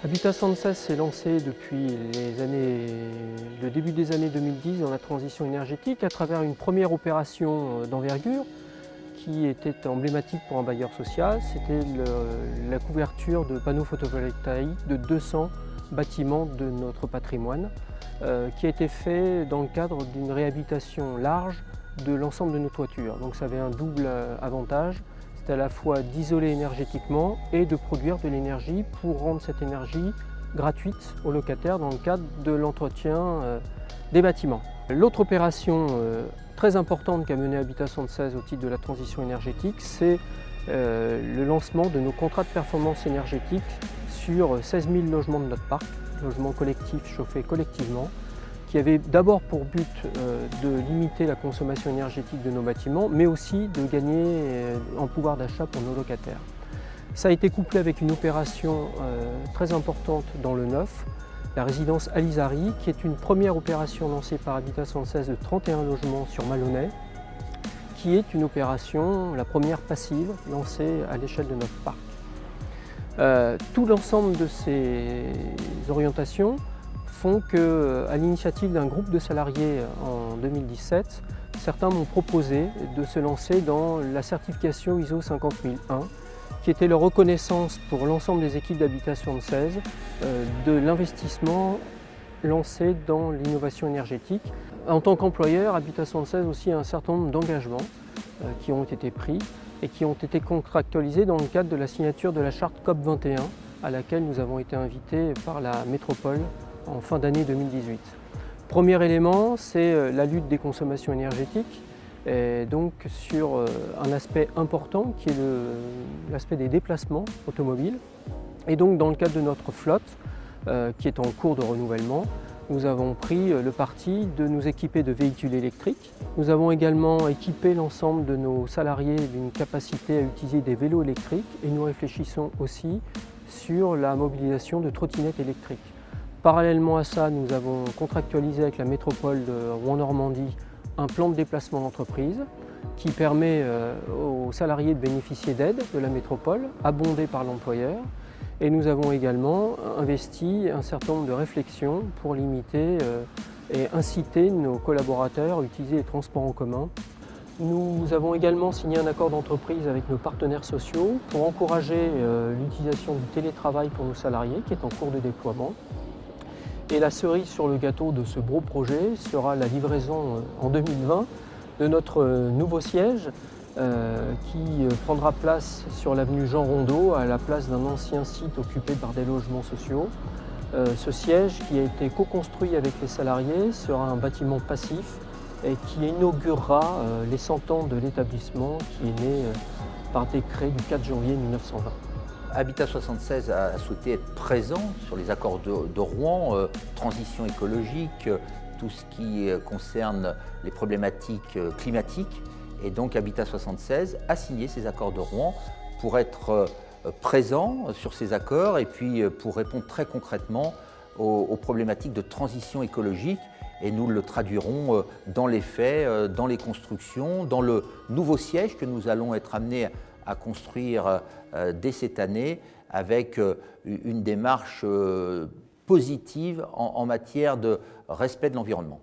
Habitat 116 s'est lancé depuis le début des années 2010 dans la transition énergétique à travers une première opération d'envergure qui était emblématique pour un bailleur social. C'était la couverture de panneaux photovoltaïques de 200 bâtiments de notre patrimoine qui a été fait dans le cadre d'une réhabilitation large de l'ensemble de nos toitures. Donc ça avait un double avantage. C'était à la fois d'isoler énergétiquement et de produire de l'énergie pour rendre cette énergie gratuite aux locataires dans le cadre de l'entretien des bâtiments. L'autre opération très importante qu'a menée Habitat 116 au titre de la transition énergétique, c'est le lancement de nos contrats de performance énergétique sur 16 000 logements de notre parc, logements collectifs chauffés collectivement, qui avait d'abord pour but de limiter la consommation énergétique de nos bâtiments, mais aussi de gagner en pouvoir d'achat pour nos locataires. Ça a été couplé avec une opération très importante dans le neuf, la résidence Alizari, qui est une première opération lancée par Habitat 116 de 31 logements sur Malonnais, qui est une opération, la première passive, lancée à l'échelle de notre parc. Tout l'ensemble de ces orientations font qu'à l'initiative d'un groupe de salariés en 2017, certains m'ont proposé de se lancer dans la certification ISO 50001, qui était leur reconnaissance pour l'ensemble des équipes d'Habitat 116 de l'investissement lancé dans l'innovation énergétique. En tant qu'employeur, Habitat 116 aussi a un certain nombre d'engagements qui ont été pris et qui ont été contractualisés dans le cadre de la signature de la charte COP 21, à laquelle nous avons été invités par la métropole en fin d'année 2018. Premier élément, c'est la lutte des consommations énergétiques, et donc sur un aspect important qui est l'aspect des déplacements automobiles. Et donc dans le cadre de notre flotte, qui est en cours de renouvellement, nous avons pris le parti de nous équiper de véhicules électriques. Nous avons également équipé l'ensemble de nos salariés d'une capacité à utiliser des vélos électriques et nous réfléchissons aussi sur la mobilisation de trottinettes électriques. Parallèlement à ça, nous avons contractualisé avec la métropole de Rouen-Normandie un plan de déplacement d'entreprise qui permet aux salariés de bénéficier d'aides de la métropole, abondées par l'employeur. Et nous avons également investi un certain nombre de réflexions pour limiter et inciter nos collaborateurs à utiliser les transports en commun. Nous avons également signé un accord d'entreprise avec nos partenaires sociaux pour encourager l'utilisation du télétravail pour nos salariés qui est en cours de déploiement. Et la cerise sur le gâteau de ce gros projet sera la livraison en 2020 de notre nouveau siège qui prendra place sur l'avenue Jean Rondeau à la place d'un ancien site occupé par des logements sociaux. Ce siège qui a été co-construit avec les salariés sera un bâtiment passif et qui inaugurera les 100 ans de l'établissement qui est né par décret du 4 janvier 1920. Habitat 76 a souhaité être présent sur les accords de Rouen, transition écologique, tout ce qui concerne les problématiques climatiques. Et donc Habitat 76 a signé ces accords de Rouen pour être présent sur ces accords et puis pour répondre très concrètement aux problématiques de transition écologique. Et nous le traduirons dans les faits, dans les constructions, dans le nouveau siège que nous allons être amenés à construire dès cette année avec une démarche positive en matière de respect de l'environnement.